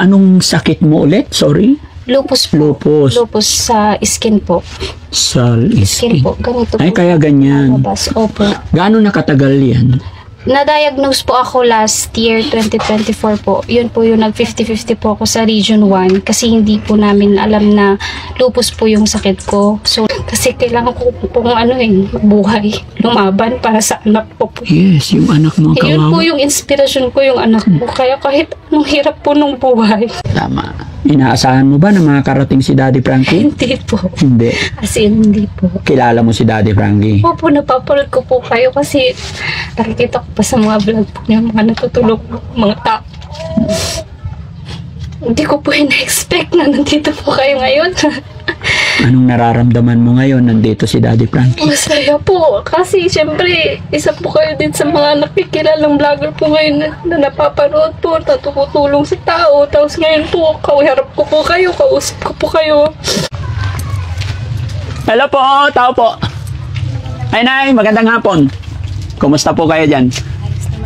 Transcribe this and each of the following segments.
Anong sakit mo ulit? Sorry? Lupus po. Lupus. Lupus sa skin po. Sa Skin skin. po. Ganito po. Ay, kaya ganyan. Lumabas. Opo. Gaano nakatagal yan? Na-diagnose po ako last year, 2024 po. Yun po yung nag-50-50 po ako sa Region 1 kasi hindi po namin alam na lupus po yung sakit ko. So, kasi kailangan ko pong buhay, lumaban para sa anak ko po. Yes, yung anak mo ang Yun po kawawa. yung inspirasyon ko, yung anak ko. Kaya kahit anong hirap po nung buhay. Tama. Inaasahan mo ba na makakarating si Daddy Frankie? Hindi po. Hindi. As in, hindi po. Kilala mo si Daddy Frankie? Opo, napapanood ko po kayo kasi nakikita ko pa sa mga vlog po niyo, mga natutulog mga tao. Hindi ko po ina-expect na nandito po kayo ngayon. Anong nararamdaman mo ngayon nandito si Daddy Frankie? Masaya po. Kasi syempre, isa po kayo din sa mga nakikilalang vlogger po ngayon na napapanood po, natutulong sa tao. Tapos ngayon po, kaharap ko po kayo, kausap ko po kayo. Hello po, tao po. Ay, Nay, magandang hapon. Kumusta po kayo dyan?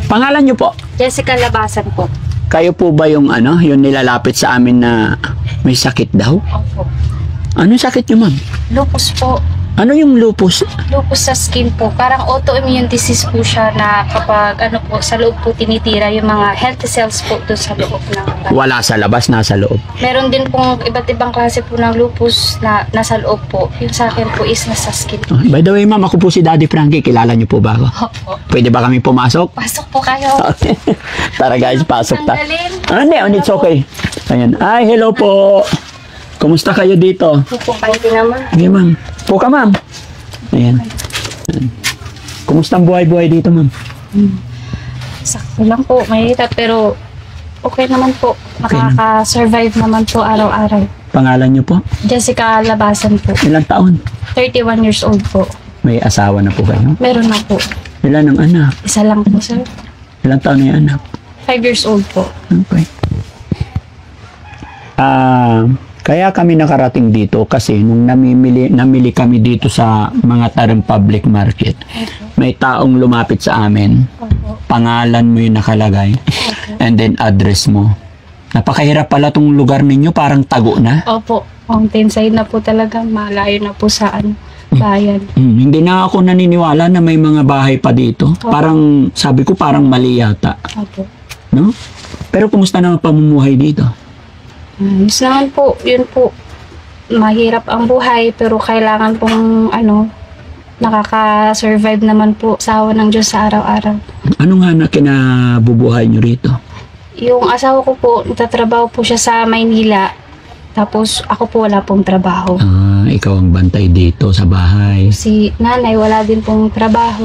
Pangalan niyo po? Jessica Labasan po. Kayo po ba yung yung nilalapit sa amin na may sakit daw? Opo. Anong sakit niyo, ma'am? Lupus po. Ano yung lupus? Lupus sa skin po. Parang autoimmune disease po siya na kapag sa loob po tinitira yung mga healthy cells po doon sa loob ng Wala sa labas, nasa loob. Meron din pong iba't ibang klase po ng lupus na nasa loob po. Yung sa akin po is nasa skin. Oh, by the way, ma'am, ako po si Daddy Frankie. Kilala niyo po ba ako? Opo. Pwede ba kami pumasok? Pasok po kayo. Okay. Tara guys, pasok ta. Tanggalin. It's okay. Ayan. Ay, hello po. Kumusta kayo dito? Opo kayo din naman. Sige, ma'am. Po ka, ma'am. Ayan. Kumusta ang buhay-buhay dito, ma'am? Sakto lang po. Mahirap pero okay naman po. Nakaka-survive naman po araw-araw. Pangalan niyo po? Jessica Labasan po. Ilang taon? 31 years old po. May asawa na po kayo? Meron na po. Ilan ang anak? Isa lang po, sir. Ilang taon na yung anak? 5 years old po. Okay. Kaya kami nakarating dito kasi nung namili kami dito sa mga Tarim Public Market, may taong lumapit sa amin. Opo. Pangalan mo yung nakalagay and then address mo. Napakahirap pala tong lugar ninyo, parang tago na. Opo. Mountainside na po talaga. Malayo na po sa bayan. Hindi na ako naniniwala na may mga bahay pa dito. Opo. Parang, sabi ko parang mali yata. Opo. No? Pero kumusta naman pamumuhay dito? Ayos naman po. Yun po. Mahirap ang buhay pero kailangan pong nakaka-survive naman po sa awa ng Diyos sa araw-araw. Ano nga na kinabubuhay nyo rito? Yung asawa ko po, nagtatrabaho po siya sa Maynila. Tapos ako po wala pong trabaho. Ikaw ang bantay dito sa bahay. Si nanay wala din pong trabaho.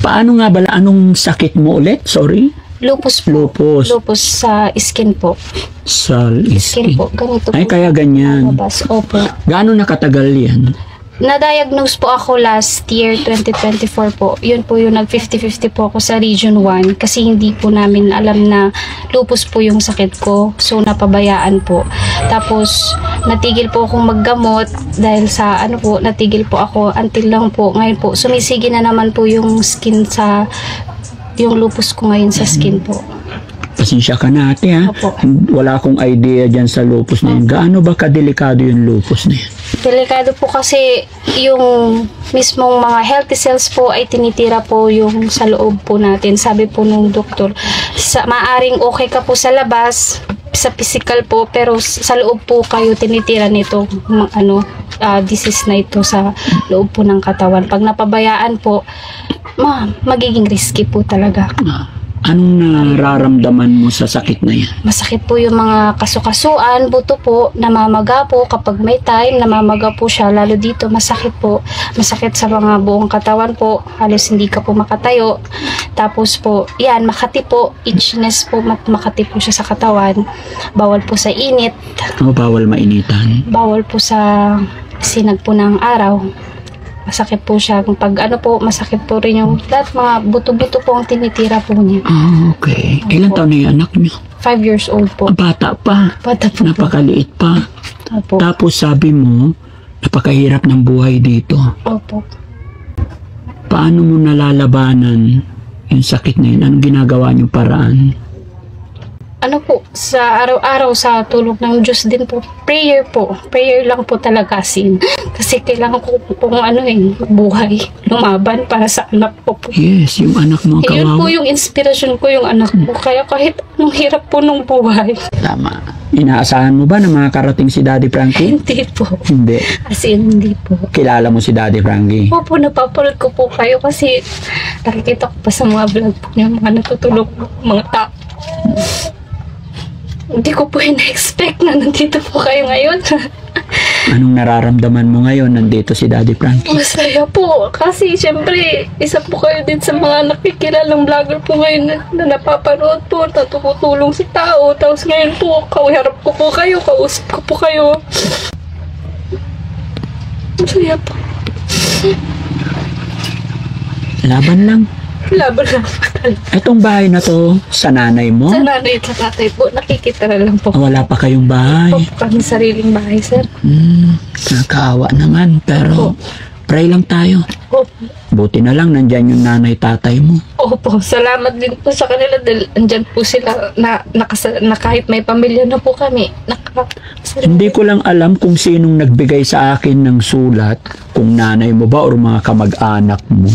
Paano nga ba? Anong sakit mo ulit? Sorry? Lupus po. Lupus. Lupus sa skin po. Sa Skin skin. po. Ganito Ay, po. kaya ganyan. Lumabas. Opo. Gaano nakatagal yan? Na-diagnose po ako last year, 2024 po. Yun po yung nag-50-50 po ako sa Region 1 kasi hindi po namin alam na lupus po yung sakit ko. So, napabayaan po. Tapos, natigil po akong maggamot dahil sa natigil po ako until lang po. Ngayon po, sumisigi na naman po yung skin yung lupus ko ngayon sa skin po. Pasensya ka na ate ha. Opo. Wala akong idea dyan sa lupus na yun. Gaano ba kadelikado yung lupus na yun? Delikado po kasi yung mismong mga healthy cells po ay tinitira po yung sa loob po natin. Sabi po nung doktor, maaring okay ka po sa labas, sa physical po, pero sa loob po kayo tinitira nito disease na ito sa loob po ng katawan. Pag napabayaan po, magiging risky po talaga. Anong nararamdaman mo sa sakit na yan? Masakit po yung mga kasukasuan, buto po, namamaga po kapag may time, namamaga po siya, lalo dito masakit po, masakit sa mga buong katawan po, halos hindi ka po makatayo, tapos po, yan, makati po, itchiness po, makati po siya sa katawan, bawal po sa init, Bawal mainitan. bawal po sa sinag po ng araw. Masakit po siya. Pag masakit po rin yung lahat mga buto-buto po ang tinitira po niya. Okay. Ilan taon na yung anak niyo? 5 years old po. Bata pa. Bata po. Napakaliit pa. Opo. Tapos sabi mo, napakahirap ng buhay dito. Opo. Paano mo nalalabanan yung sakit na yun? Anong ginagawa niyong paraan? ano po, sa araw-araw sa tulog ng Diyos din po, prayer po. Prayer lang po talaga sin. Kasi kailangan ko pong buhay, lumaban para sa anak ko po. Yes, yung anak mo ang Yun po kawawa. yung inspirasyon ko, yung anak ko. Kaya kahit anong hirap po nung buhay, Tama. Inaasahan mo ba na makakarating si Daddy Frankie? hindi po. Hindi. As in, hindi po. Kilala mo si Daddy Frankie? Opo, napapanood ko po kayo kasi nakikita ko pa sa mga vlog po niya, mga natutulog po, mga tao. Hindi ko po ina-expect na nandito po kayo ngayon. Anong nararamdaman mo ngayon nandito si Daddy Frankie? Masaya po. Kasi syempre, isa po kayo din sa mga nakikilalang vlogger po ngayon na napapanood po, natutulong sa tao. Tapos ngayon po, kaharap ko po kayo, kausap ko po kayo. Masaya po. Laban lang. Laban lang po talaga. Etong bahay na to, sa nanay mo? Sa nanay at sa tatay po, nakikita na lang po. Wala pa kayong bahay. Po kami sariling bahay, sir. Nakakaawa naman. Pero, pray lang tayo. Opo. Buti na lang, nandyan yung nanay tatay mo. Opo, salamat din po sa kanila dahil andyan po sila na kahit may pamilya na po kami. Hindi ko lang alam kung sinong nagbigay sa akin ng sulat, kung nanay mo ba o mga kamag-anak mo.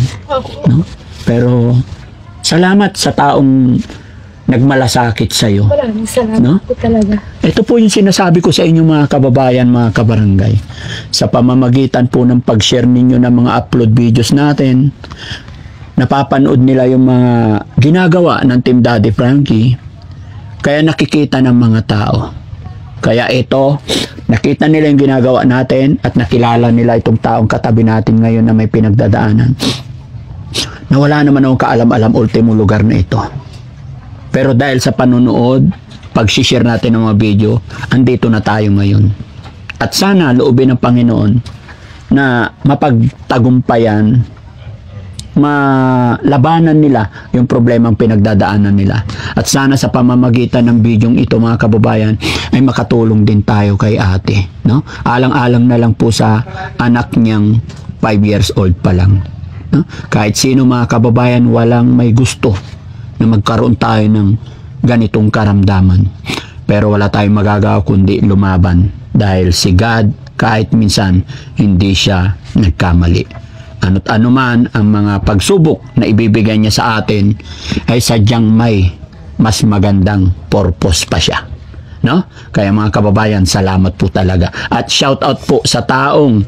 No? Pero, salamat sa taong nagmalasakit sa'yo. Maraming salamat No? po talaga. Ito po yung sinasabi ko sa inyo mga kababayan, mga kabarangay. Sa pamamagitan po ng pag-share ninyo ng mga upload videos natin, napapanood nila yung mga ginagawa ng Team Daddy Frankie, kaya nakikita ng mga tao. Kaya ito, nakita nila yung ginagawa natin at nakilala nila itong taong katabi natin ngayon na may pinagdadaanan. Na wala naman akong kaalam-alam ultimo lugar na ito. Pero dahil sa panunood, pag-share natin ng mga video, andito na tayo ngayon. At sana loobin ng Panginoon na mapagtagumpayan, malabanan nila yung problemang pinagdadaanan nila. At sana sa pamamagitan ng bidyong ito mga kababayan, ay makatulong din tayo kay ate. No? Alang-alang na lang po sa anak niyang 5 years old pa lang. No? Kahit sino mga kababayan, walang may gusto na magkaroon tayo ng ganitong karamdaman. Pero wala tayong magagawa kundi lumaban dahil si God kahit minsan hindi siya nagkamali. Ano't ano man ang mga pagsubok na ibibigay niya sa atin ay sadyang may mas magandang purpose pa siya. No? Kaya mga kababayan, salamat po talaga. At shout out po sa taong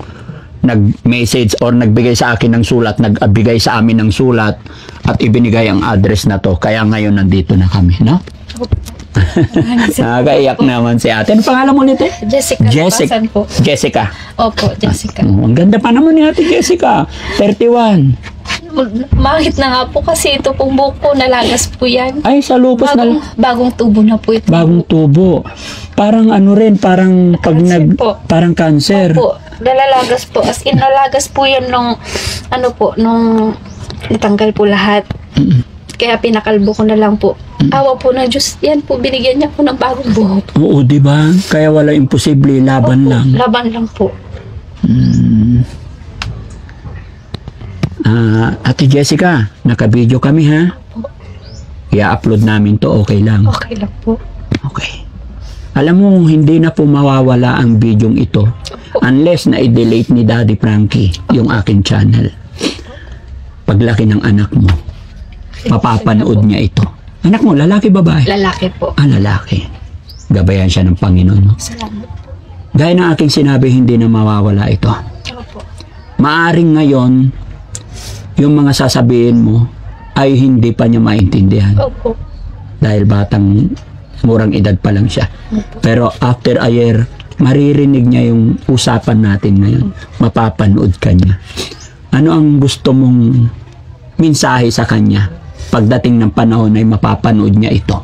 nag-message or nagbigay sa akin ng sulat, nagbigay sa amin ng sulat at ibinigay ang address na to. Kaya ngayon nandito na kami, no? Nakakaiyak naman si ate. Ano pangalan mo nito? Jessica. Basan po. Jessica. Opo, Jessica. Ang ganda pa naman ni ate Jessica. 31. Mahit na nga po kasi ito pong buhok po, nalagas po yan. Ay, sa lupus na Bagong tubo na po ito. bagong tubo. Parang ano rin, parang pag Cancer po. parang cancer. Opo, nalalagas po. As in, nalagas po yan nung, nung natanggal po lahat. Kaya pinakalbo ko na lang po. Awa po ng Diyos. Yan po, binigyan niya po ng bagong buhok. Oo, di ba? Kaya wala imposible, laban Opo, lang. laban lang po. Ate Jessica, naka-video kami ha? I-upload namin to, okay lang. Okay lang po. Okay. Alam mo, hindi na po mawawala ang videong ito unless na i-delete ni Daddy Frankie yung aking channel. Paglaki ng anak mo, mapapanood niya ito. Anak mo, lalaki babae? Lalaki po. Lalaki. Gabayan siya ng Panginoon. No? Salamat. Gaya ng aking sinabi, hindi na mawawala ito. Opo. Maaring ngayon, yung mga sasabihin mo ay hindi pa niya maintindihan. Opo. Dahil batang murang edad pa lang siya. Pero after a year, maririnig niya yung usapan natin ngayon. Mapapanood ka niya. Ano ang gusto mong mensahe sa kanya? Pagdating ng panahon ay mapapanood niya ito.